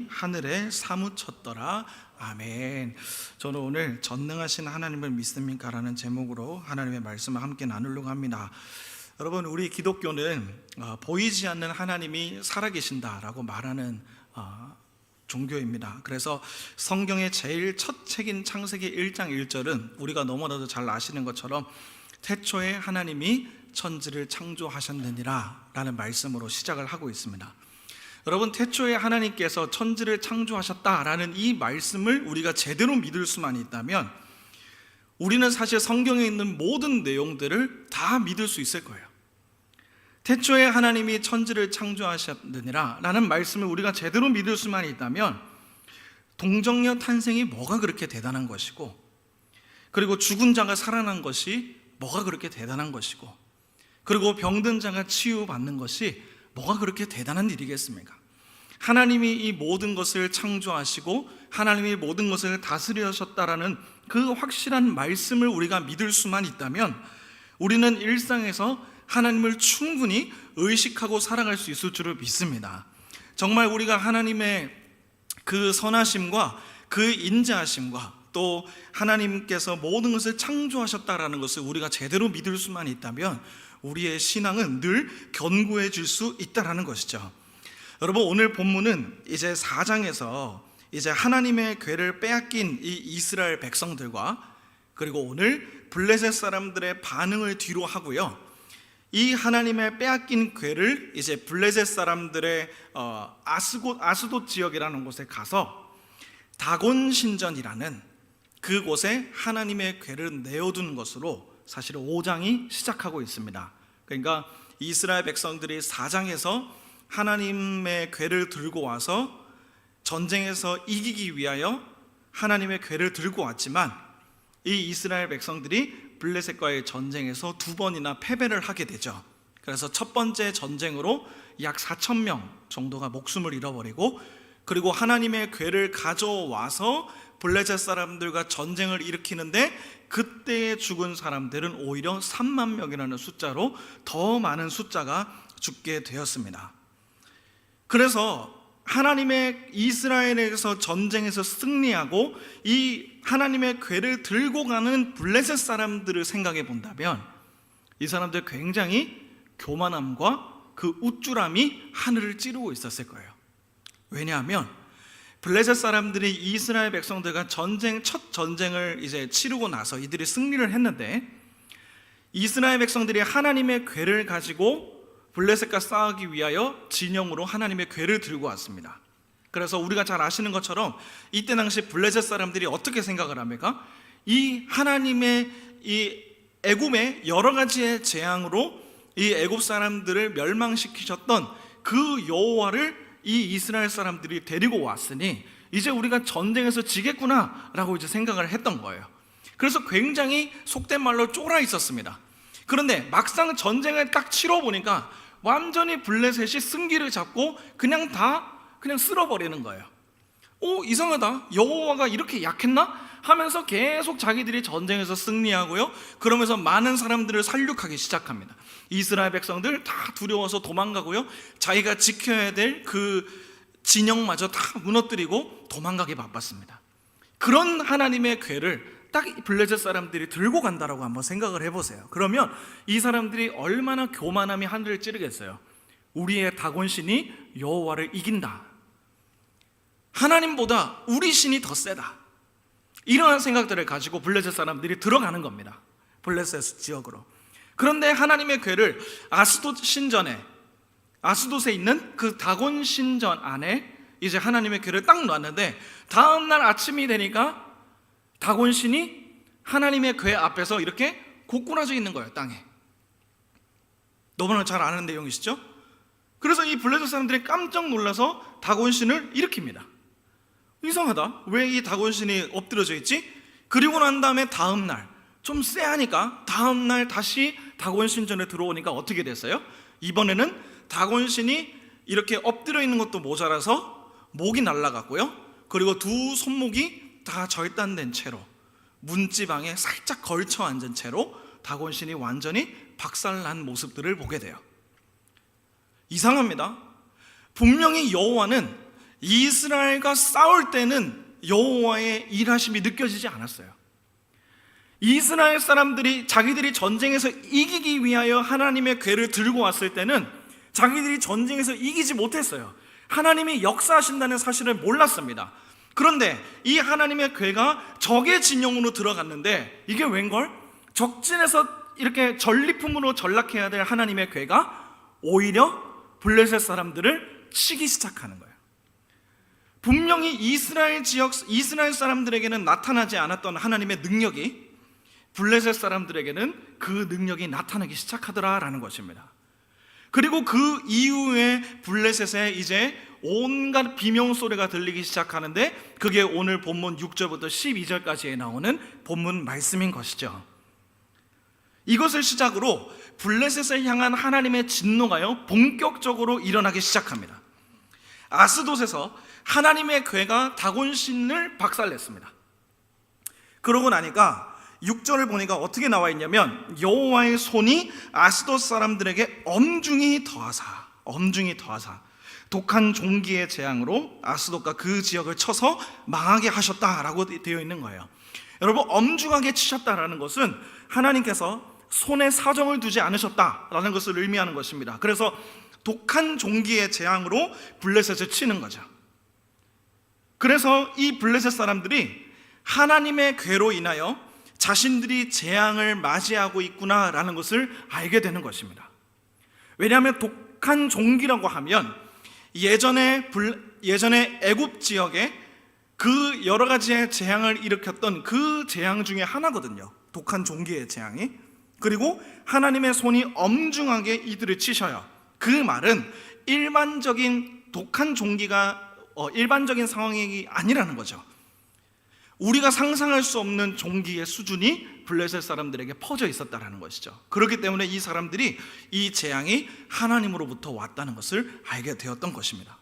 하늘에 사무쳤더라. 아멘. 저는 오늘 전능하신 하나님을 믿습니까? 라는 제목으로 하나님의 말씀을 함께 나누려고 합니다. 여러분, 우리 기독교는 보이지 않는 하나님이 살아계신다라고 말하는 종교입니다. 그래서 성경의 제일 첫 책인 창세기 1장 1절은 우리가 너무나도 잘 아시는 것처럼 태초에 하나님이 천지를 창조하셨느니라 라는 말씀으로 시작을 하고 있습니다. 여러분, 태초에 하나님께서 천지를 창조하셨다라는 이 말씀을 우리가 제대로 믿을 수만 있다면 우리는 사실 성경에 있는 모든 내용들을 다 믿을 수 있을 거예요. 태초에 하나님이 천지를 창조하셨느니라 라는 말씀을 우리가 제대로 믿을 수만 있다면 동정녀 탄생이 뭐가 그렇게 대단한 것이고, 그리고 죽은 자가 살아난 것이 뭐가 그렇게 대단한 것이고, 그리고 병든 자가 치유받는 것이 뭐가 그렇게 대단한 일이겠습니까? 하나님이 이 모든 것을 창조하시고 하나님이 모든 것을 다스리셨다라는 그 확실한 말씀을 우리가 믿을 수만 있다면 우리는 일상에서 하나님을 충분히 의식하고 살아갈 수 있을 줄을 믿습니다. 정말 우리가 하나님의 그 선하심과 그 인자하심과 또 하나님께서 모든 것을 창조하셨다라는 것을 우리가 제대로 믿을 수만 있다면 우리의 신앙은 늘 견고해질 수 있다라는 것이죠. 여러분, 오늘 본문은 이제 4장에서 이제 하나님의 궤를 빼앗긴 이 이스라엘 백성들과 그리고 오늘 블레셋 사람들의 반응을 뒤로 하고요, 이 하나님의 빼앗긴 궤를 이제 블레셋 사람들의 아스돗 지역이라는 곳에 가서 다곤 신전이라는 그곳에 하나님의 궤를 내어둔 것으로 사실 5장이 시작하고 있습니다. 그러니까 이스라엘 백성들이 4장에서 하나님의 궤를 들고 와서 전쟁에서 이기기 위하여 하나님의 궤를 들고 왔지만 이 이스라엘 백성들이 블레셋과의 전쟁에서 2번이나 패배를 하게 되죠. 그래서 첫 번째 전쟁으로 약 4,000명 정도가 목숨을 잃어버리고, 그리고 하나님의 궤를 가져와서 블레셋 사람들과 전쟁을 일으키는데 그때 죽은 사람들은 오히려 3만 명이라는 숫자로 더 많은 숫자가 죽게 되었습니다. 그래서 하나님의 이스라엘에서 전쟁에서 승리하고 이 하나님의 궤를 들고 가는 블레셋 사람들을 생각해 본다면 이 사람들 굉장히 교만함과 그 우쭐함이 하늘을 찌르고 있었을 거예요. 왜냐하면 블레셋 사람들이 이스라엘 백성들과 첫 전쟁을 이제 치르고 나서 이들이 승리를 했는데 이스라엘 백성들이 하나님의 궤를 가지고 블레셋과 싸우기 위하여 진영으로 하나님의 궤를 들고 왔습니다. 그래서 우리가 잘 아시는 것처럼 이때 당시 블레셋 사람들이 어떻게 생각을 합니까? 이 하나님의 이 애굽의 여러 가지의 재앙으로 이 애굽 사람들을 멸망시키셨던 그 여호와를 이 이스라엘 사람들이 데리고 왔으니 이제 우리가 전쟁에서 지겠구나 라고 이제 생각을 했던 거예요. 그래서 굉장히 속된 말로 쫄아 있었습니다. 그런데 막상 전쟁을 딱 치러보니까 완전히 블레셋이 승기를 잡고 그냥 쓸어버리는 거예요. 이상하다, 여호와가 이렇게 약했나? 하면서 계속 자기들이 전쟁에서 승리하고요, 그러면서 많은 사람들을 살육하기 시작합니다. 이스라엘 백성들 다 두려워서 도망가고요, 자기가 지켜야 될 그 진영마저 다 무너뜨리고 도망가기 바빴습니다. 그런 하나님의 궤를 딱 블레셋 사람들이 들고 간다라고 한번 생각을 해보세요. 그러면 이 사람들이 얼마나 교만함이 하늘을 찌르겠어요. 우리의 다곤신이 여호와를 이긴다, 하나님보다 우리 신이 더 세다, 이러한 생각들을 가지고 블레셋 사람들이 들어가는 겁니다. 블레셋 지역으로. 그런데 하나님의 궤를 아스돗에 있는 그 다곤 신전 안에 이제 하나님의 궤를 딱 놨는데 다음날 아침이 되니까 다곤 신이 하나님의 궤 앞에서 이렇게 고꾸라져 있는 거예요, 땅에. 너무나 잘 아는 내용이시죠? 그래서 이 블레셋 사람들이 깜짝 놀라서 다곤 신을 일으킵니다. 이상하다, 왜 이 다곤 신이 엎드려져 있지? 그리고 난 다음에 다음날 좀 쎄하니까 다음날 다시 다곤 신전에 들어오니까 어떻게 됐어요? 이번에는 다곤 신이 이렇게 엎드려 있는 것도 모자라서 목이 날아갔고요, 그리고 두 손목이 다 절단된 채로 문지방에 살짝 걸쳐 앉은 채로 다곤 신이 완전히 박살난 모습들을 보게 돼요. 이상합니다. 분명히 여호와는 이스라엘과 싸울 때는 여호와의 일하심이 느껴지지 않았어요. 이스라엘 사람들이 자기들이 전쟁에서 이기기 위하여 하나님의 궤를 들고 왔을 때는 자기들이 전쟁에서 이기지 못했어요. 하나님이 역사하신다는 사실을 몰랐습니다. 그런데 이 하나님의 궤가 적의 진영으로 들어갔는데 이게 웬걸? 적진에서 이렇게 전리품으로 전락해야 될 하나님의 궤가 오히려 블레셋 사람들을 치기 시작하는 거예요. 분명히 이스라엘 사람들에게는 나타나지 않았던 하나님의 능력이 블레셋 사람들에게는 그 능력이 나타나기 시작하더라라는 것입니다. 그리고 그 이후에 블레셋에 이제 온갖 비명소리가 들리기 시작하는데 그게 오늘 본문 6절부터 12절까지에 나오는 본문 말씀인 것이죠. 이것을 시작으로 블레셋을 향한 하나님의 진노가요 본격적으로 일어나기 시작합니다. 아스돗에서 하나님의 궤가 다곤신을 박살냈습니다. 그러고 나니까 6절을 보니까 어떻게 나와 있냐면 여호와의 손이 아스돗 사람들에게 엄중히 더하사 독한 종기의 재앙으로 아스돗과 그 지역을 쳐서 망하게 하셨다라고 되어 있는 거예요. 여러분, 엄중하게 치셨다라는 것은 하나님께서 손에 사정을 두지 않으셨다라는 것을 의미하는 것입니다. 그래서 독한 종기의 재앙으로 블레셋을 치는 거죠. 그래서 이 블레셋 사람들이 하나님의 궤로 인하여 자신들이 재앙을 맞이하고 있구나라는 것을 알게 되는 것입니다. 왜냐하면 독한 종기라고 하면 예전에 애굽 지역에 그 여러 가지의 재앙을 일으켰던 그 재앙 중에 하나거든요. 독한 종기의 재앙이. 그리고 하나님의 손이 엄중하게 이들을 치셔요. 그 말은 일반적인 독한 종기가 일반적인 상황이 아니라는 거죠. 우리가 상상할 수 없는 종기의 수준이 블레셋 사람들에게 퍼져 있었다는 것이죠. 그렇기 때문에 이 사람들이 이 재앙이 하나님으로부터 왔다는 것을 알게 되었던 것입니다.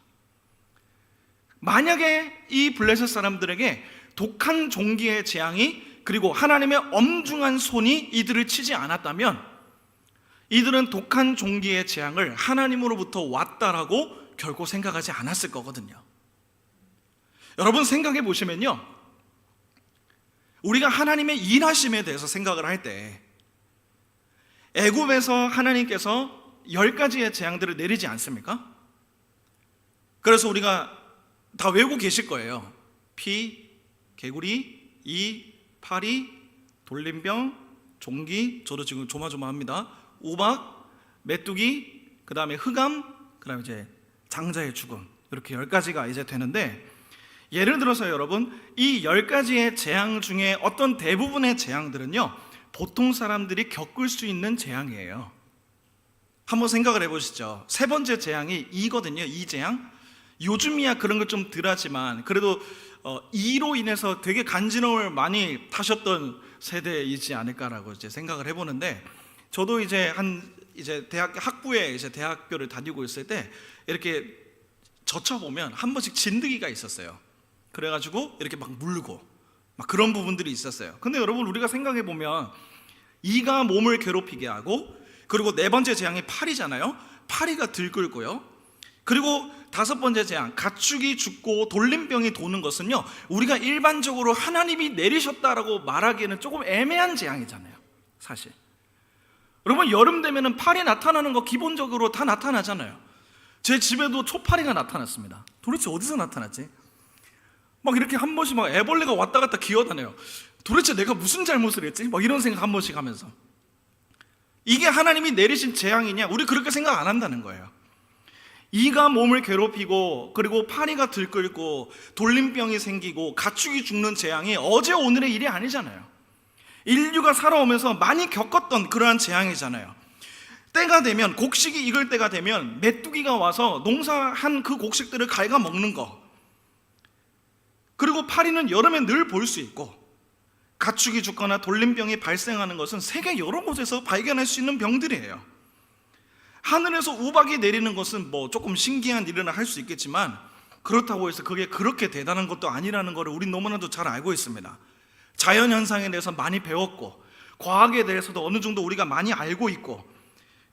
만약에 이 블레셋 사람들에게 독한 종기의 재앙이 그리고 하나님의 엄중한 손이 이들을 치지 않았다면 이들은 독한 종기의 재앙을 하나님으로부터 왔다라고 결코 생각하지 않았을 거거든요. 여러분, 생각해 보시면요, 우리가 하나님의 일하심에 대해서 생각을 할 때 애굽에서 하나님께서 10가지의 재앙들을 내리지 않습니까? 그래서 우리가 다 외우고 계실 거예요. 피, 개구리, 이, 파리, 돌림병, 종기, 저도 지금 조마조마합니다. 우박, 메뚜기, 그 다음에 흑암, 그 다음에 이제 장자의 죽음, 이렇게 10가지가 이제 되는데, 예를 들어서 여러분, 이 10가지의 재앙 중에 어떤 대부분의 재앙들은요 보통 사람들이 겪을 수 있는 재앙이에요. 한번 생각을 해보시죠. 세 번째 재앙이 이거든요. 이 재앙. 요즘이야 그런 걸 좀 덜하지만 그래도 이로 인해서 되게 간지러움을 많이 타셨던 세대이지 않을까라고 이제 생각을 해보는데, 저도 이제 학부에 이제 대학교를 다니고 있을 때 이렇게 젖혀보면 한 번씩 진드기가 있었어요. 그래가지고 이렇게 막 물고 막 그런 부분들이 있었어요. 근데 여러분, 우리가 생각해보면 이가 몸을 괴롭히게 하고, 그리고 네 번째 재앙이 파리잖아요. 파리가 들끓고요. 그리고 다섯 번째 재앙, 가축이 죽고 돌림병이 도는 것은요 우리가 일반적으로 하나님이 내리셨다라고 말하기에는 조금 애매한 재앙이잖아요, 사실. 여러분, 여름 되면은 파리 나타나는 거 기본적으로 다 나타나잖아요. 제 집에도 초파리가 나타났습니다. 도대체 어디서 나타났지? 막 이렇게 한 번씩 막 애벌레가 왔다 갔다 기어다녀요. 도대체 내가 무슨 잘못을 했지? 막 이런 생각 한 번씩 하면서, 이게 하나님이 내리신 재앙이냐? 우리 그렇게 생각 안 한다는 거예요. 이가 몸을 괴롭히고, 그리고 파리가 들끓고, 돌림병이 생기고, 가축이 죽는 재앙이 어제 오늘의 일이 아니잖아요. 인류가 살아오면서 많이 겪었던 그러한 재앙이잖아요. 때가 되면, 곡식이 익을 때가 되면 메뚜기가 와서 농사한 그 곡식들을 갉아먹는 거, 그리고 파리는 여름에 늘 볼 수 있고, 가축이 죽거나 돌림병이 발생하는 것은 세계 여러 곳에서 발견할 수 있는 병들이에요. 하늘에서 우박이 내리는 것은 뭐 조금 신기한 일이나 할 수 있겠지만, 그렇다고 해서 그게 그렇게 대단한 것도 아니라는 것을 우린 너무나도 잘 알고 있습니다. 자연현상에 대해서 많이 배웠고, 과학에 대해서도 어느 정도 우리가 많이 알고 있고,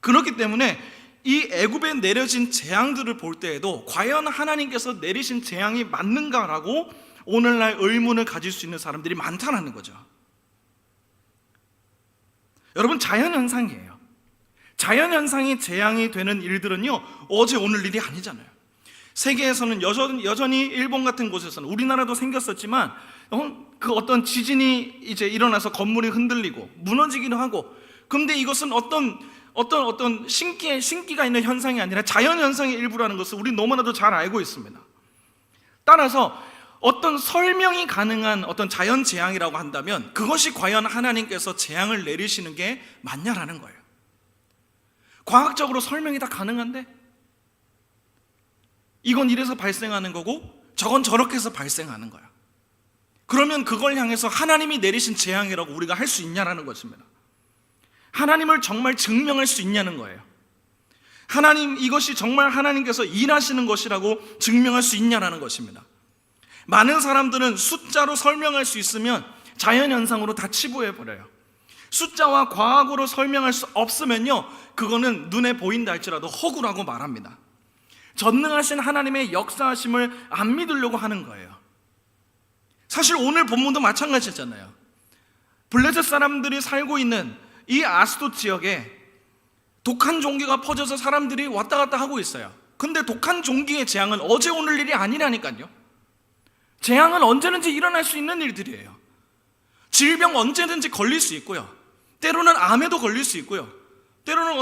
그렇기 때문에 이 애굽에 내려진 재앙들을 볼 때에도 과연 하나님께서 내리신 재앙이 맞는가라고 오늘날 의문을 가질 수 있는 사람들이 많다는 거죠. 여러분, 자연현상이에요. 자연현상이 재앙이 되는 일들은요, 어제 오늘 일이 아니잖아요. 세계에서는 여전히 일본 같은 곳에서는, 우리나라도 생겼었지만 그 어떤 지진이 이제 일어나서 건물이 흔들리고 무너지기도 하고, 근데 이것은 어떤 신기가 있는 현상이 아니라 자연현상의 일부라는 것을 우리 너무나도 잘 알고 있습니다. 따라서 어떤 설명이 가능한 어떤 자연재앙이라고 한다면 그것이 과연 하나님께서 재앙을 내리시는 게 맞냐라는 거예요. 과학적으로 설명이 다 가능한데 이건 이래서 발생하는 거고 저건 저렇게 해서 발생하는 거야. 그러면 그걸 향해서 하나님이 내리신 재앙이라고 우리가 할 수 있냐라는 것입니다. 하나님을 정말 증명할 수 있냐는 거예요. 하나님, 이것이 정말 하나님께서 일하시는 것이라고 증명할 수 있냐라는 것입니다. 많은 사람들은 숫자로 설명할 수 있으면 자연현상으로 다 치부해버려요. 숫자와 과학으로 설명할 수 없으면요, 그거는 눈에 보인다 할지라도 허구라고 말합니다. 전능하신 하나님의 역사하심을 안 믿으려고 하는 거예요. 사실 오늘 본문도 마찬가지잖아요. 블레셋 사람들이 살고 있는 이 아스도 지역에 독한 종기가 퍼져서 사람들이 왔다 갔다 하고 있어요. 근데 독한 종기의 재앙은 어제 오늘 일이 아니라니까요. 재앙은 언제든지 일어날 수 있는 일들이에요. 질병 언제든지 걸릴 수 있고요, 때로는 암에도 걸릴 수 있고요, 때로는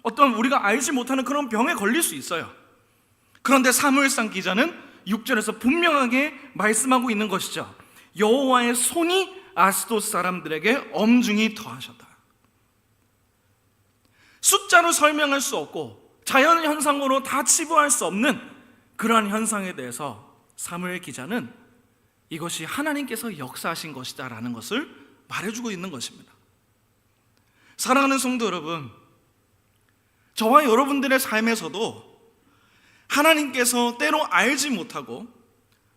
어떤 우리가 알지 못하는 그런 병에 걸릴 수 있어요. 그런데 사무엘상 기자는 6절에서 분명하게 말씀하고 있는 것이죠. 여호와의 손이 아스돗 사람들에게 엄중히 더하셨다. 숫자로 설명할 수 없고 자연현상으로 다 치부할 수 없는 그러한 현상에 대해서 사무엘 기자는 이것이 하나님께서 역사하신 것이다 라는 것을 말해주고 있는 것입니다. 사랑하는 성도 여러분, 저와 여러분들의 삶에서도 하나님께서 때로 알지 못하고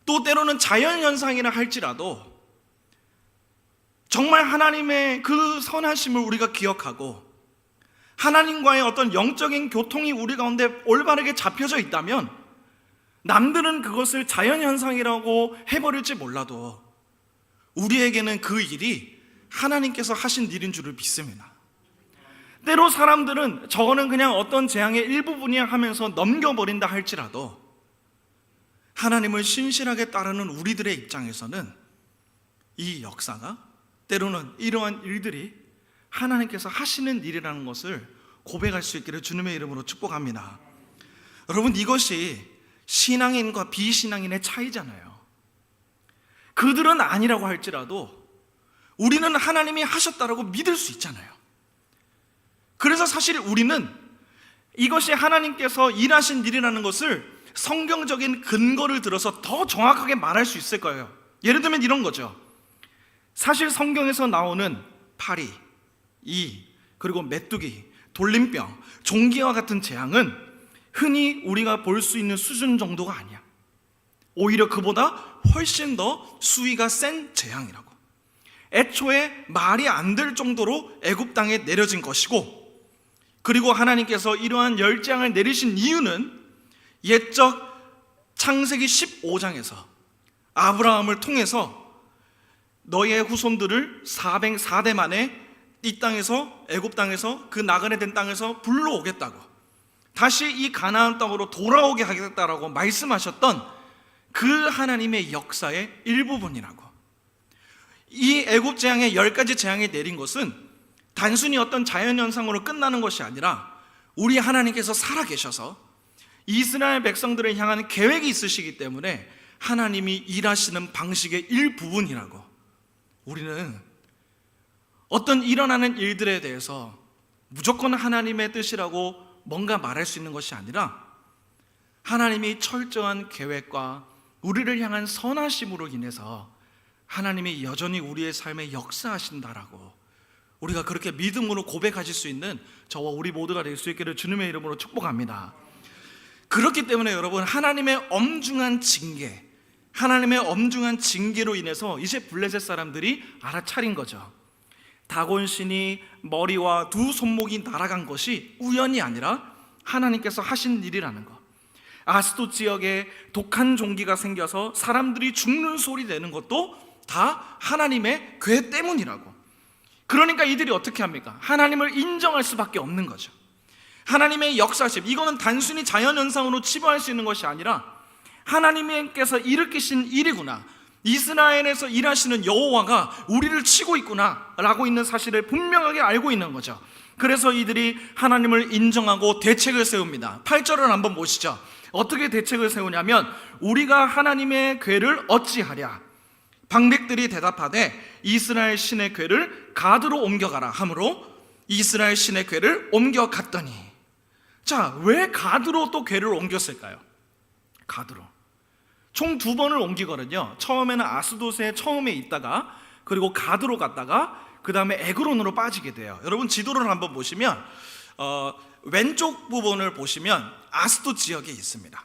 또 때로는 자연현상이라 할지라도 정말 하나님의 그 선하심을 우리가 기억하고 하나님과의 어떤 영적인 교통이 우리 가운데 올바르게 잡혀져 있다면 남들은 그것을 자연현상이라고 해버릴지 몰라도 우리에게는 그 일이 하나님께서 하신 일인 줄을 믿습니다. 때로 사람들은 저거는 그냥 어떤 재앙의 일부분이야 하면서 넘겨버린다 할지라도 하나님을 신실하게 따르는 우리들의 입장에서는 이 역사가, 때로는 이러한 일들이 하나님께서 하시는 일이라는 것을 고백할 수 있기를 주님의 이름으로 축복합니다. 여러분, 이것이 신앙인과 비신앙인의 차이잖아요. 그들은 아니라고 할지라도 우리는 하나님이 하셨다라고 믿을 수 있잖아요. 그래서 사실 우리는 이것이 하나님께서 일하신 일이라는 것을 성경적인 근거를 들어서 더 정확하게 말할 수 있을 거예요. 예를 들면 이런 거죠. 사실 성경에서 나오는 파리, 그리고 메뚜기, 돌림병, 종기와 같은 재앙은 흔히 우리가 볼 수 있는 수준 정도가 아니야. 오히려 그보다 훨씬 더 수위가 센 재앙이라고. 애초에 말이 안 될 정도로 애굽 땅에 내려진 것이고, 그리고 하나님께서 이러한 열재앙을 내리신 이유는 옛적 창세기 15장에서 아브라함을 통해서 너희의 후손들을 404대 만에 이 땅에서, 애굽 땅에서, 그 나그네 된 땅에서 불러오겠다고, 다시 이 가나안 땅으로 돌아오게 하겠다라고 말씀하셨던 그 하나님의 역사의 일부분이라고. 이 애굽 재앙의 10가지 재앙이 내린 것은 단순히 어떤 자연현상으로 끝나는 것이 아니라 우리 하나님께서 살아계셔서 이스라엘 백성들을 향한 계획이 있으시기 때문에 하나님이 일하시는 방식의 일부분이라고. 우리는 어떤 일어나는 일들에 대해서 무조건 하나님의 뜻이라고 뭔가 말할 수 있는 것이 아니라 하나님이 철저한 계획과 우리를 향한 선하심으로 인해서 하나님이 여전히 우리의 삶에 역사하신다라고 우리가 그렇게 믿음으로 고백하실 수 있는 저와 우리 모두가 될 수 있기를 주님의 이름으로 축복합니다. 그렇기 때문에 여러분, 하나님의 엄중한 징계, 하나님의 엄중한 징계로 인해서 이제 블레셋 사람들이 알아차린 거죠. 다곤신이 머리와 두 손목이 날아간 것이 우연이 아니라 하나님께서 하신 일이라는 것. 아스돗 지역에 독한 종기가 생겨서 사람들이 죽는 소리 내는 것도 다 하나님의 괴 때문이라고. 그러니까 이들이 어떻게 합니까? 하나님을 인정할 수밖에 없는 거죠. 하나님의 역사심, 이거는 단순히 자연현상으로 치부할 수 있는 것이 아니라 하나님께서 일으키신 일이구나, 이스라엘에서 일하시는 여호와가 우리를 치고 있구나 라고 있는 사실을 분명하게 알고 있는 거죠. 그래서 이들이 하나님을 인정하고 대책을 세웁니다. 8절을 한번 보시죠. 어떻게 대책을 세우냐면, 우리가 하나님의 궤를 어찌하랴. 방백들이 대답하되 이스라엘 신의 궤를 가드로 옮겨가라 하므로 이스라엘 신의 궤를 옮겨갔더니. 자, 왜 가드로 또 궤를 옮겼을까요? 가드로 총 2번을 옮기거든요. 처음에는 아스돗에 처음에 있다가, 그리고 가드로 갔다가, 그 다음에 에그론으로 빠지게 돼요. 여러분 지도를 한번 보시면 왼쪽 부분을 보시면 아스돗 지역에 있습니다.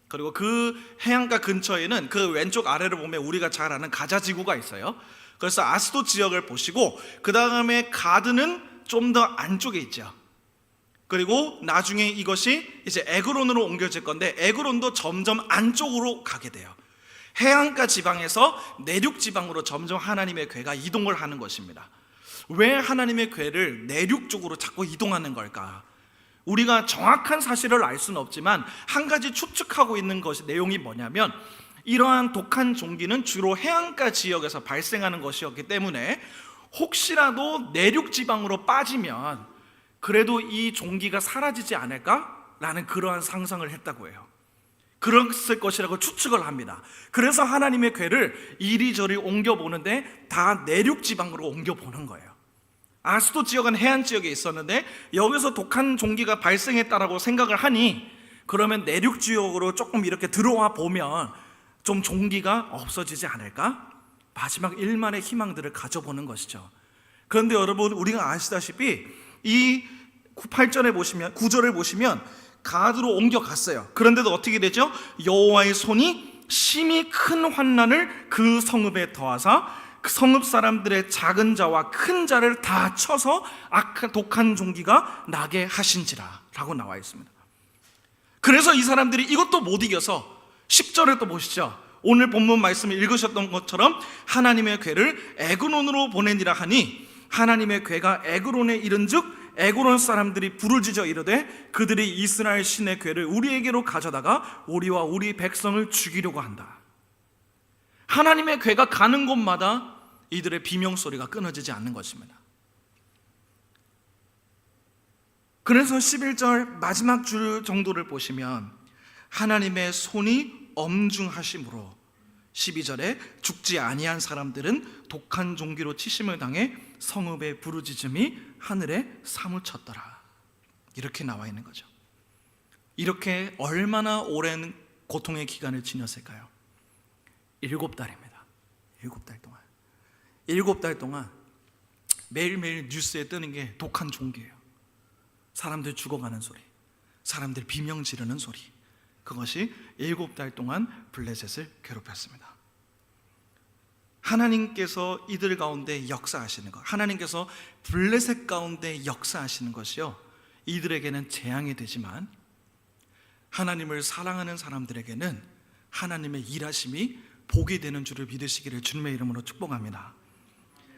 그리고 그 해안가 근처에는 그 왼쪽 아래를 보면 우리가 잘 아는 가자 지구가 있어요. 그래서 아스돗 지역을 보시고, 그 다음에 가드는 좀 더 안쪽에 있죠. 그리고 나중에 이것이 이제 에그론으로 옮겨질 건데, 에그론도 점점 안쪽으로 가게 돼요. 해안가 지방에서 내륙 지방으로 점점 하나님의 궤가 이동을 하는 것입니다. 왜 하나님의 궤를 내륙 쪽으로 자꾸 이동하는 걸까? 우리가 정확한 사실을 알 수는 없지만 한 가지 추측하고 있는 것이, 내용이 뭐냐면, 이러한 독한 종기는 주로 해안가 지역에서 발생하는 것이었기 때문에 혹시라도 내륙 지방으로 빠지면 그래도 이 종기가 사라지지 않을까라는 그러한 상상을 했다고 해요. 그랬을 것이라고 추측을 합니다. 그래서 하나님의 궤를 이리저리 옮겨보는데 다 내륙 지방으로 옮겨보는 거예요. 아스돗 지역은 해안 지역에 있었는데 여기서 독한 종기가 발생했다라고 생각을 하니, 그러면 내륙 지역으로 조금 이렇게 들어와 보면 좀 종기가 없어지지 않을까? 마지막 일만의 희망들을 가져보는 것이죠. 그런데 여러분, 우리가 아시다시피 이 8절에 보시면, 9절을 보시면 가드로 옮겨갔어요. 그런데도 어떻게 되죠? 여호와의 손이 심히 큰 환난을 그 성읍에 더하사 그 성읍 사람들의 작은 자와 큰 자를 다 쳐서 악한 독한 종기가 나게 하신지라 라고 나와 있습니다. 그래서 이 사람들이 이것도 못 이겨서 10절에 또 보시죠. 오늘 본문 말씀을 읽으셨던 것처럼 하나님의 궤를 에그론으로 보내니라 하니, 하나님의 궤가 에그론에 이른즉 에그론 사람들이 부르짖어 이르되 그들이 이스라엘 신의 궤를 우리에게로 가져다가 우리와 우리 백성을 죽이려고 한다. 하나님의 궤가 가는 곳마다 이들의 비명소리가 끊어지지 않는 것입니다. 그래서 11절 마지막 줄 정도를 보시면 하나님의 손이 엄중하심으로 12절에 죽지 아니한 사람들은 독한 종기로 치심을 당해 성읍의 부르짖음이 하늘에 사무쳤더라. 이렇게 나와 있는 거죠. 이렇게 얼마나 오랜 고통의 기간을 지녔을까요? 7달입니다. 7달 동안. 7달 동안 매일매일 뉴스에 뜨는 게 독한 종기예요. 사람들 죽어가는 소리, 사람들 비명 지르는 소리. 그것이 7달 동안 블레셋을 괴롭혔습니다. 하나님께서 이들 가운데 역사하시는 것, 하나님께서 블레셋 가운데 역사하시는 것이요, 이들에게는 재앙이 되지만 하나님을 사랑하는 사람들에게는 하나님의 일하심이 복이 되는 줄을 믿으시기를 주님의 이름으로 축복합니다.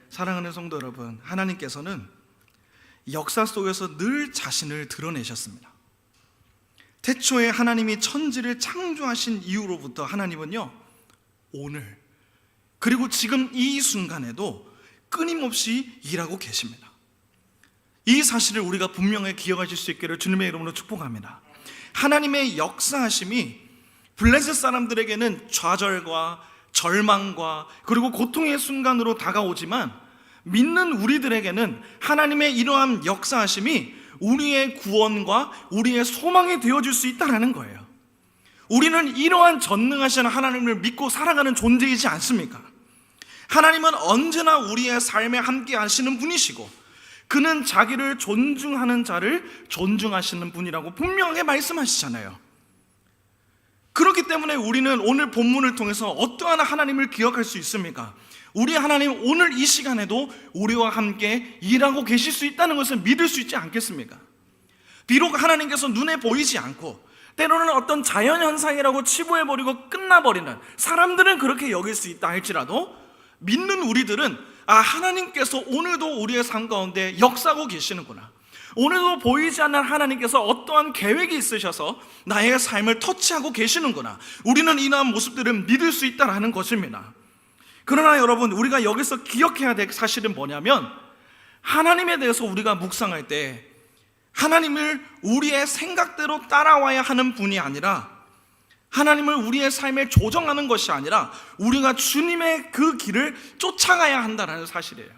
사랑하는 성도 여러분, 하나님께서는 역사 속에서 늘 자신을 드러내셨습니다. 태초에 하나님이 천지를 창조하신 이후로부터 하나님은요, 오늘 그리고 지금 이 순간에도 끊임없이 일하고 계십니다. 이 사실을 우리가 분명히 기억하실 수 있기를 주님의 이름으로 축복합니다. 하나님의 역사하심이 블레셋 사람들에게는 좌절과 절망과 그리고 고통의 순간으로 다가오지만, 믿는 우리들에게는 하나님의 이러한 역사하심이 우리의 구원과 우리의 소망이 되어줄 수 있다는 거예요. 우리는 이러한 전능하신 하나님을 믿고 살아가는 존재이지 않습니까? 하나님은 언제나 우리의 삶에 함께 하시는 분이시고, 그는 자기를 존중하는 자를 존중하시는 분이라고 분명하게 말씀하시잖아요. 그렇기 때문에 우리는 오늘 본문을 통해서 어떠한 하나님을 기억할 수 있습니까? 우리 하나님 오늘 이 시간에도 우리와 함께 일하고 계실 수 있다는 것을 믿을 수 있지 않겠습니까? 비록 하나님께서 눈에 보이지 않고 때로는 어떤 자연현상이라고 치부해버리고 끝나버리는, 사람들은 그렇게 여길 수 있다 할지라도 믿는 우리들은 하나님께서 오늘도 우리의 삶 가운데 역사하고 계시는구나, 오늘도 보이지 않는 하나님께서 어떠한 계획이 있으셔서 나의 삶을 터치하고 계시는구나, 우리는 이러한 모습들을 믿을 수 있다는 것입니다. 그러나 여러분, 우리가 여기서 기억해야 될 사실은 뭐냐면, 하나님에 대해서 우리가 묵상할 때 하나님을 우리의 생각대로 따라와야 하는 분이 아니라, 하나님을 우리의 삶에 조정하는 것이 아니라 우리가 주님의 그 길을 쫓아가야 한다는 사실이에요.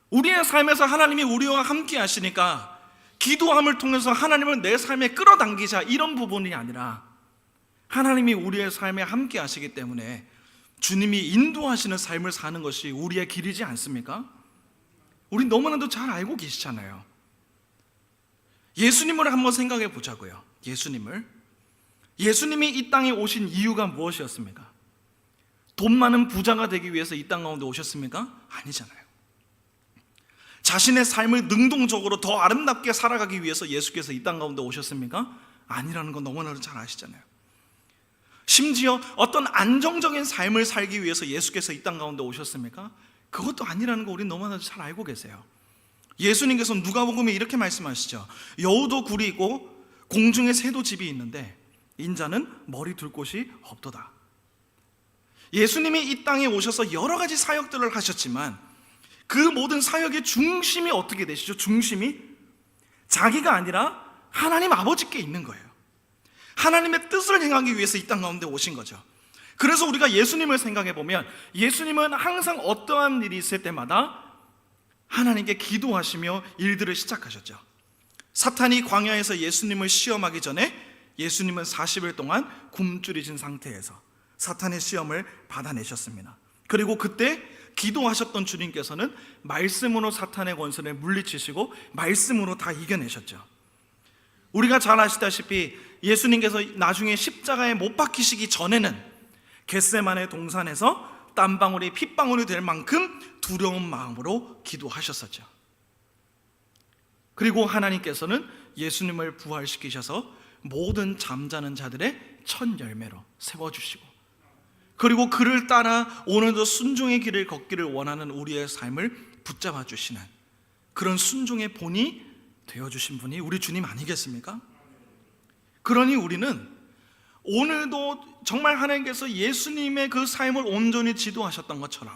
우리의 삶에서 하나님이 우리와 함께 하시니까 기도함을 통해서 하나님을 내 삶에 끌어당기자, 이런 부분이 아니라 하나님이 우리의 삶에 함께 하시기 때문에 주님이 인도하시는 삶을 사는 것이 우리의 길이지 않습니까? 우리 너무나도 잘 알고 계시잖아요. 예수님을 한번 생각해 보자고요. 예수님이 이 땅에 오신 이유가 무엇이었습니까? 돈 많은 부자가 되기 위해서 이 땅 가운데 오셨습니까? 아니잖아요. 자신의 삶을 능동적으로 더 아름답게 살아가기 위해서 예수께서 이 땅 가운데 오셨습니까? 아니라는 건 너무나도 잘 아시잖아요. 심지어 어떤 안정적인 삶을 살기 위해서 예수께서 이 땅 가운데 오셨습니까? 그것도 아니라는 거 우리 너무나도 잘 알고 계세요. 예수님께서 누가복음에 이렇게 말씀하시죠. 여우도 굴이 있고 공중에 새도 집이 있는데 인자는 머리 둘 곳이 없도다. 예수님이 이 땅에 오셔서 여러 가지 사역들을 하셨지만 그 모든 사역의 중심이 어떻게 되시죠? 중심이 자기가 아니라 하나님 아버지께 있는 거예요. 하나님의 뜻을 행하기 위해서 이 땅 가운데 오신 거죠. 그래서 우리가 예수님을 생각해 보면 예수님은 항상 어떠한 일이 있을 때마다 하나님께 기도하시며 일들을 시작하셨죠. 사탄이 광야에서 예수님을 시험하기 전에 예수님은 40일 동안 굶주리신 상태에서 사탄의 시험을 받아내셨습니다. 그리고 그때 기도하셨던 주님께서는 말씀으로 사탄의 권세를 물리치시고 말씀으로 다 이겨내셨죠. 우리가 잘 아시다시피 예수님께서 나중에 십자가에 못 박히시기 전에는 겟세마네 동산에서 땀방울이 핏방울이 될 만큼 두려운 마음으로 기도하셨었죠. 그리고 하나님께서는 예수님을 부활시키셔서 모든 잠자는 자들의 첫 열매로 세워주시고, 그리고 그를 따라 오늘도 순종의 길을 걷기를 원하는 우리의 삶을 붙잡아 주시는 그런 순종의 본이 되어주신 분이 우리 주님 아니겠습니까? 그러니 우리는 오늘도 정말 하나님께서 예수님의 그 삶을 온전히 지도하셨던 것처럼,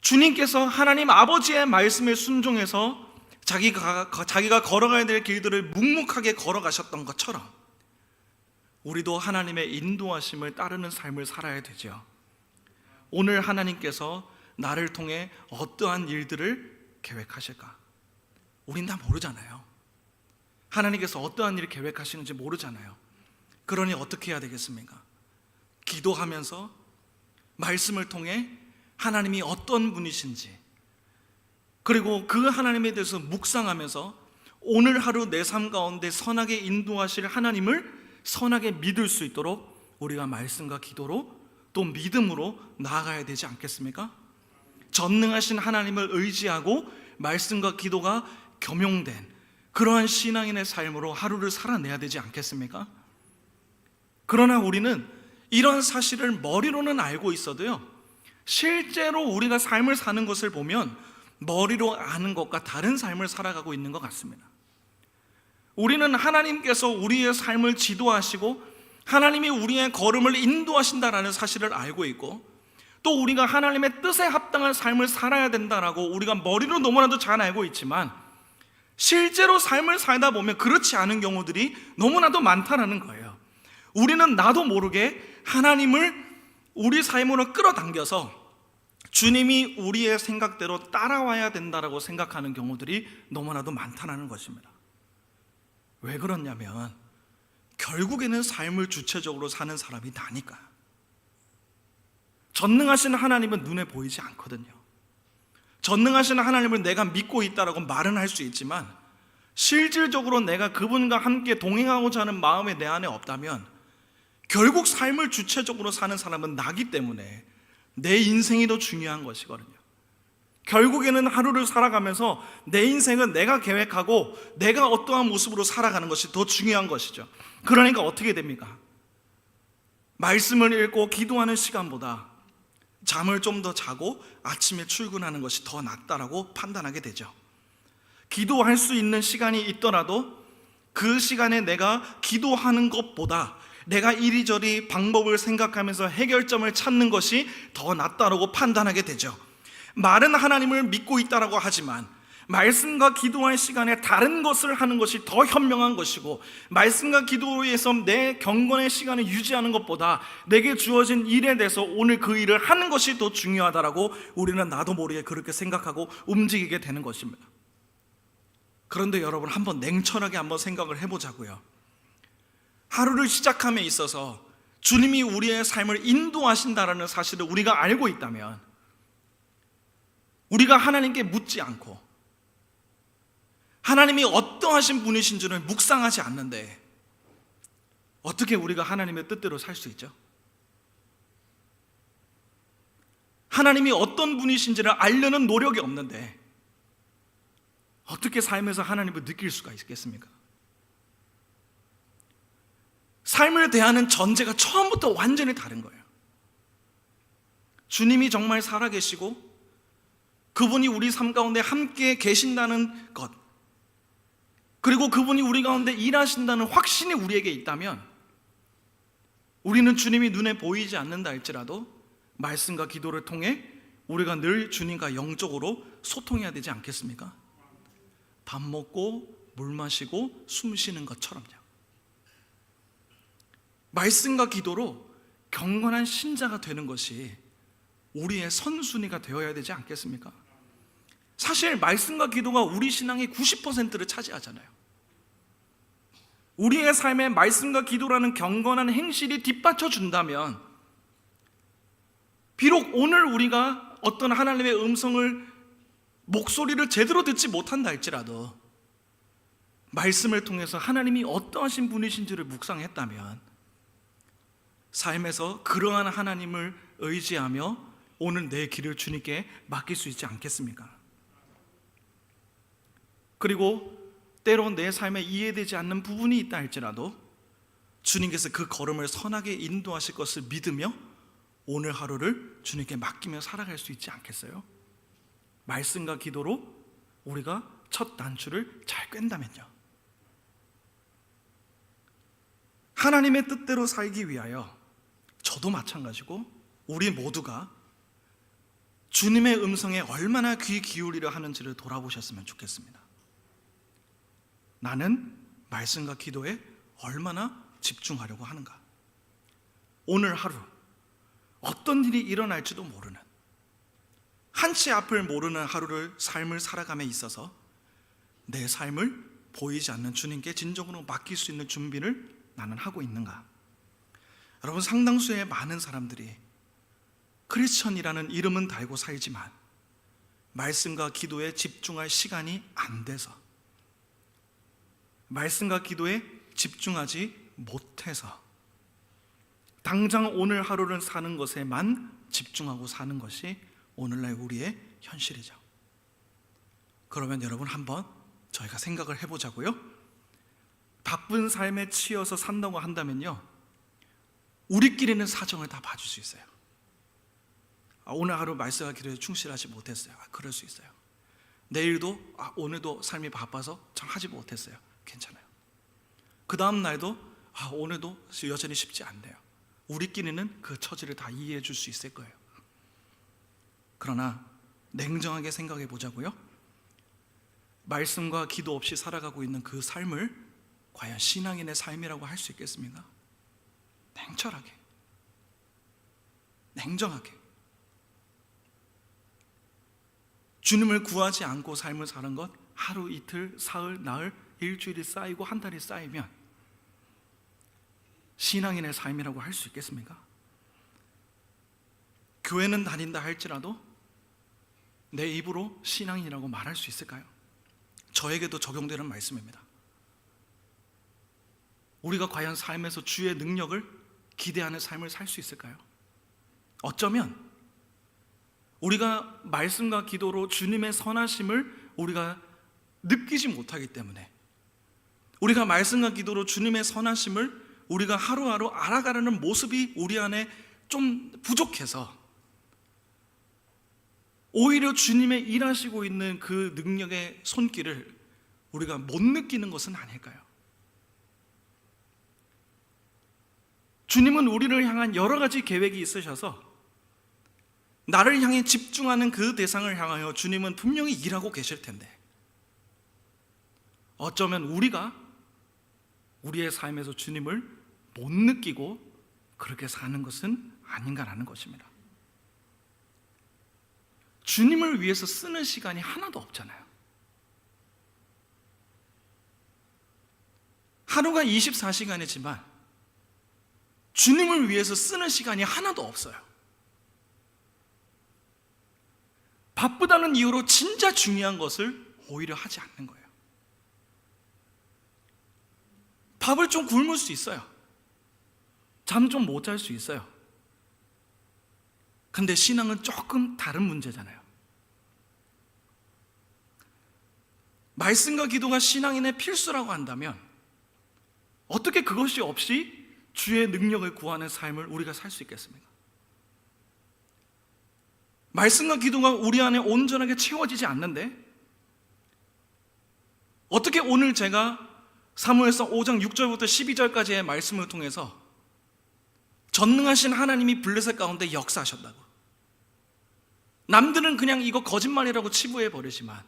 주님께서 하나님 아버지의 말씀에 순종해서 자기가 걸어가야 될 길들을 묵묵하게 걸어가셨던 것처럼 우리도 하나님의 인도하심을 따르는 삶을 살아야 되죠. 오늘 하나님께서 나를 통해 어떠한 일들을 계획하실까? 우린 다 모르잖아요. 하나님께서 어떠한 일을 계획하시는지 모르잖아요. 그러니 어떻게 해야 되겠습니까? 기도하면서 말씀을 통해 하나님이 어떤 분이신지, 그리고 그 하나님에 대해서 묵상하면서 오늘 하루 내 삶 가운데 선하게 인도하실 하나님을 선하게 믿을 수 있도록 우리가 말씀과 기도로 또 믿음으로 나아가야 되지 않겠습니까? 전능하신 하나님을 의지하고 말씀과 기도가 겸용된 그러한 신앙인의 삶으로 하루를 살아내야 되지 않겠습니까? 그러나 우리는 이런 사실을 머리로는 알고 있어도요, 실제로 우리가 삶을 사는 것을 보면 머리로 아는 것과 다른 삶을 살아가고 있는 것 같습니다. 우리는 하나님께서 우리의 삶을 지도하시고 하나님이 우리의 걸음을 인도하신다라는 사실을 알고 있고, 또 우리가 하나님의 뜻에 합당한 삶을 살아야 된다라고 우리가 머리로 너무나도 잘 알고 있지만 실제로 삶을 살다 보면 그렇지 않은 경우들이 너무나도 많다는 거예요. 우리는 나도 모르게 하나님을 우리 삶으로 끌어당겨서 주님이 우리의 생각대로 따라와야 된다라고 생각하는 경우들이 너무나도 많다는 것입니다. 왜 그러냐면 결국에는 삶을 주체적으로 사는 사람이 나니까. 전능하신 하나님은 눈에 보이지 않거든요. 전능하신 하나님을 내가 믿고 있다라고 말은 할 수 있지만 실질적으로 내가 그분과 함께 동행하고자 하는 마음이 내 안에 없다면 결국 삶을 주체적으로 사는 사람은 나기 때문에 내 인생이 더 중요한 것이거든요. 결국에는 하루를 살아가면서 내 인생은 내가 계획하고 내가 어떠한 모습으로 살아가는 것이 더 중요한 것이죠. 그러니까 어떻게 됩니까? 말씀을 읽고 기도하는 시간보다 잠을 좀 더 자고 아침에 출근하는 것이 더 낫다라고 판단하게 되죠. 기도할 수 있는 시간이 있더라도 그 시간에 내가 기도하는 것보다 내가 이리저리 방법을 생각하면서 해결점을 찾는 것이 더 낫다라고 판단하게 되죠. 말은 하나님을 믿고 있다라고 하지만 말씀과 기도할 시간에 다른 것을 하는 것이 더 현명한 것이고, 말씀과 기도에서 내 경건의 시간을 유지하는 것보다 내게 주어진 일에 대해서 오늘 그 일을 하는 것이 더 중요하다라고 우리는 나도 모르게 그렇게 생각하고 움직이게 되는 것입니다. 그런데 여러분, 한번 냉철하게 한번 생각을 해보자고요. 하루를 시작함에 있어서 주님이 우리의 삶을 인도하신다라는 사실을 우리가 알고 있다면, 우리가 하나님께 묻지 않고 하나님이 어떠하신 분이신지를 묵상하지 않는데 어떻게 우리가 하나님의 뜻대로 살 수 있죠? 하나님이 어떤 분이신지를 알려는 노력이 없는데 어떻게 삶에서 하나님을 느낄 수가 있겠습니까? 삶을 대하는 전제가 처음부터 완전히 다른 거예요. 주님이 정말 살아계시고 그분이 우리 삶 가운데 함께 계신다는 것, 그리고 그분이 우리 가운데 일하신다는 확신이 우리에게 있다면 우리는 주님이 눈에 보이지 않는다 할지라도 말씀과 기도를 통해 우리가 늘 주님과 영적으로 소통해야 되지 않겠습니까? 밥 먹고 물 마시고 숨 쉬는 것처럼요. 말씀과 기도로 경건한 신자가 되는 것이 우리의 선순위가 되어야 되지 않겠습니까? 사실 말씀과 기도가 우리 신앙의 90%를 차지하잖아요. 우리의 삶에 말씀과 기도라는 경건한 행실이 뒷받쳐 준다면, 비록 오늘 우리가 어떤 하나님의 음성을, 목소리를 제대로 듣지 못한다 할지라도 말씀을 통해서 하나님이 어떠하신 분이신지를 묵상했다면 삶에서 그러한 하나님을 의지하며 오늘 내 길을 주님께 맡길 수 있지 않겠습니까? 그리고 때로 내 삶에 이해되지 않는 부분이 있다 할지라도 주님께서 그 걸음을 선하게 인도하실 것을 믿으며 오늘 하루를 주님께 맡기며 살아갈 수 있지 않겠어요? 말씀과 기도로 우리가 첫 단추를 잘 꿰다면요. 하나님의 뜻대로 살기 위하여 저도 마찬가지고 우리 모두가 주님의 음성에 얼마나 귀 기울이려 하는지를 돌아보셨으면 좋겠습니다. 나는 말씀과 기도에 얼마나 집중하려고 하는가? 오늘 하루 어떤 일이 일어날지도 모르는, 한치 앞을 모르는 하루를 삶을 살아감에 있어서 내 삶을 보이지 않는 주님께 진정으로 맡길 수 있는 준비를 나는 하고 있는가? 여러분, 상당수의 많은 사람들이 크리스천이라는 이름은 달고 살지만 말씀과 기도에 집중할 시간이 안 돼서, 말씀과 기도에 집중하지 못해서 당장 오늘 하루를 사는 것에만 집중하고 사는 것이 오늘날 우리의 현실이죠. 그러면 여러분, 한번 저희가 생각을 해보자고요. 바쁜 삶에 치여서 산다고 한다면요, 우리끼리는 사정을 다 봐줄 수 있어요. 오늘 하루 말씀과 기도에 충실하지 못했어요. 그럴 수 있어요. 내일도 오늘도 삶이 바빠서 참 하지 못했어요. 괜찮아요. 그 다음 날도 오늘도 여전히 쉽지 않네요. 우리끼리는 그 처지를 다 이해해 줄 수 있을 거예요. 그러나 냉정하게 생각해 보자고요. 말씀과 기도 없이 살아가고 있는 그 삶을 과연 신앙인의 삶이라고 할 수 있겠습니까? 냉철하게, 냉정하게 주님을 구하지 않고 삶을 사는 것, 하루, 이틀, 사흘, 나흘, 일주일이 쌓이고 한 달이 쌓이면 신앙인의 삶이라고 할 수 있겠습니까? 교회는 다닌다 할지라도 내 입으로 신앙인이라고 말할 수 있을까요? 저에게도 적용되는 말씀입니다. 우리가 과연 삶에서 주의 능력을 기대하는 삶을 살 수 있을까요? 어쩌면 우리가 말씀과 기도로 주님의 선하심을 우리가 느끼지 못하기 때문에, 우리가 말씀과 기도로 주님의 선하심을 우리가 하루하루 알아가려는 모습이 우리 안에 좀 부족해서 오히려 주님의 일하시고 있는 그 능력의 손길을 우리가 못 느끼는 것은 아닐까요? 주님은 우리를 향한 여러 가지 계획이 있으셔서 나를 향해 집중하는 그 대상을 향하여 주님은 분명히 일하고 계실 텐데, 어쩌면 우리가 우리의 삶에서 주님을 못 느끼고 그렇게 사는 것은 아닌가라는 것입니다. 주님을 위해서 쓰는 시간이 하나도 없잖아요. 하루가 24시간이지만 주님을 위해서 쓰는 시간이 하나도 없어요. 바쁘다는 이유로 진짜 중요한 것을 오히려 하지 않는 거예요. 밥을 좀 굶을 수 있어요. 잠 좀 못 잘 수 있어요. 근데 신앙은 조금 다른 문제잖아요. 말씀과 기도가 신앙인의 필수라고 한다면 어떻게 그것이 없이 주의 능력을 구하는 삶을 우리가 살 수 있겠습니까? 말씀과 기도가 우리 안에 온전하게 채워지지 않는데 어떻게 오늘 제가 사무엘상 5장 6절부터 12절까지의 말씀을 통해서 전능하신 하나님이 블레셋 가운데 역사하셨다고, 남들은 그냥 이거 거짓말이라고 치부해 버리지만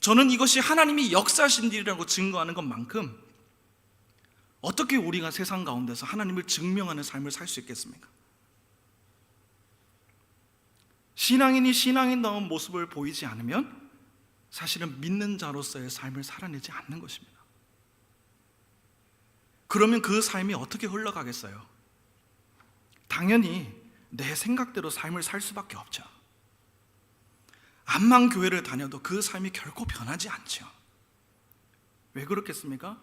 저는 이것이 하나님이 역사하신 일이라고 증거하는 것만큼 어떻게 우리가 세상 가운데서 하나님을 증명하는 삶을 살 수 있겠습니까? 신앙인이 신앙인다운 모습을 보이지 않으면 사실은 믿는 자로서의 삶을 살아내지 않는 것입니다. 그러면 그 삶이 어떻게 흘러가겠어요? 당연히 내 생각대로 삶을 살 수밖에 없죠. 암만 교회를 다녀도 그 삶이 결코 변하지 않죠. 왜 그렇겠습니까?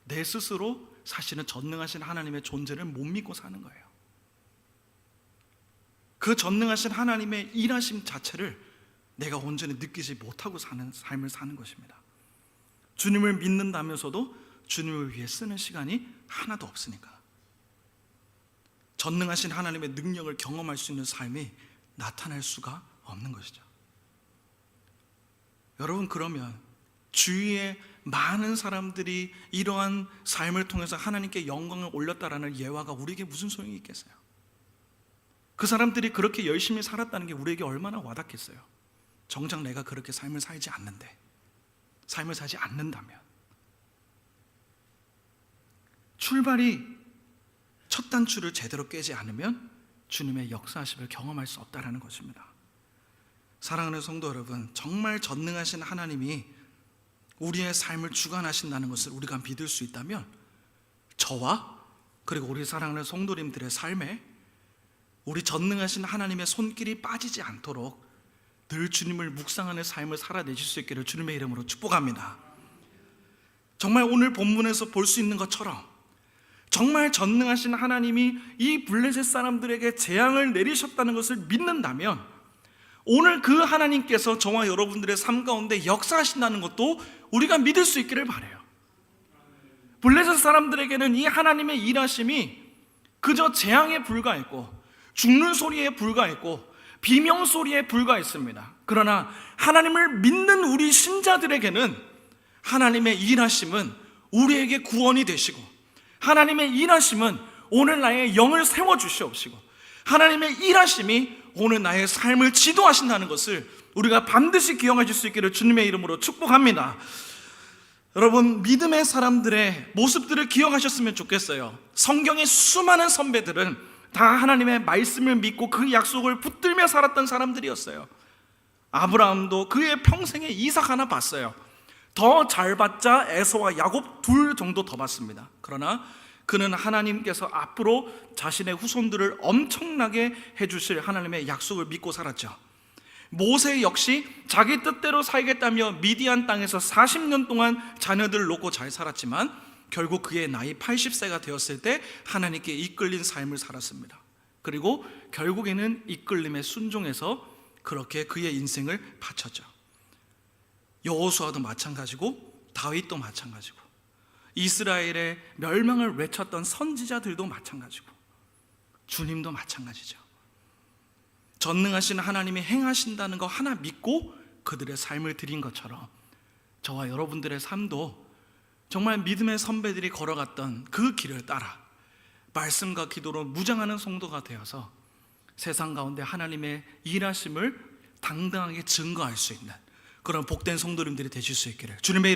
내 스스로 사실은 전능하신 하나님의 존재를 못 믿고 사는 거예요. 그 전능하신 하나님의 일하심 자체를 내가 온전히 느끼지 못하고 사는 삶을 사는 것입니다. 주님을 믿는다면서도 주님을 위해 쓰는 시간이 하나도 없으니까 전능하신 하나님의 능력을 경험할 수 있는 삶이 나타날 수가 없는 것이죠. 여러분, 그러면 주위에 많은 사람들이 이러한 삶을 통해서 하나님께 영광을 올렸다라는 예화가 우리에게 무슨 소용이 있겠어요? 그 사람들이 그렇게 열심히 살았다는 게 우리에게 얼마나 와닿겠어요? 정작 내가 그렇게 삶을 살지 않는데, 삶을 살지 않는다면, 출발이 첫 단추를 제대로 꿰지 않으면 주님의 역사하심을 경험할 수 없다는 것입니다. 사랑하는 성도 여러분, 정말 전능하신 하나님이 우리의 삶을 주관하신다는 것을 우리가 믿을 수 있다면 저와 그리고 우리 사랑하는 성도님들의 삶에 우리 전능하신 하나님의 손길이 빠지지 않도록 늘 주님을 묵상하는 삶을 살아내실 수 있기를 주님의 이름으로 축복합니다. 정말 오늘 본문에서 볼 수 있는 것처럼 정말 전능하신 하나님이 이 블레셋 사람들에게 재앙을 내리셨다는 것을 믿는다면 오늘 그 하나님께서 저와 여러분들의 삶 가운데 역사하신다는 것도 우리가 믿을 수 있기를 바라요. 블레셋 사람들에게는 이 하나님의 일하심이 그저 재앙에 불과했고 죽는 소리에 불과했고 비명소리에 불과했습니다. 그러나 하나님을 믿는 우리 신자들에게는 하나님의 일하심은 우리에게 구원이 되시고, 하나님의 일하심은 오늘 나의 영을 세워주시옵시고, 하나님의 일하심이 오늘 나의 삶을 지도하신다는 것을 우리가 반드시 기억하실 수 있기를 주님의 이름으로 축복합니다. 여러분, 믿음의 사람들의 모습들을 기억하셨으면 좋겠어요. 성경의 수많은 선배들은 다 하나님의 말씀을 믿고 그 약속을 붙들며 살았던 사람들이었어요. 아브라함도 그의 평생에 이삭 하나 봤어요. 더 잘 봤자 에서와 야곱 둘 정도 더 봤습니다. 그러나 그는 하나님께서 앞으로 자신의 후손들을 엄청나게 해주실 하나님의 약속을 믿고 살았죠. 모세 역시 자기 뜻대로 살겠다며 미디안 땅에서 40년 동안 자녀들을 놓고 잘 살았지만 결국 그의 나이 80세가 되었을 때 하나님께 이끌린 삶을 살았습니다. 그리고 결국에는 이끌림에 순종해서 그렇게 그의 인생을 바쳤죠. 여호수아도 마찬가지고 다윗도 마찬가지고 이스라엘의 멸망을 외쳤던 선지자들도 마찬가지고 주님도 마찬가지죠. 전능하신 하나님이 행하신다는 거 하나 믿고 그들의 삶을 드린 것처럼 저와 여러분들의 삶도 정말 믿음의 선배들이 걸어갔던 그 길을 따라 말씀과 기도로 무장하는 성도가 되어서 세상 가운데 하나님의 일하심을 당당하게 증거할 수 있는 그런 복된 성도님들이 되실 수 있기를 주님의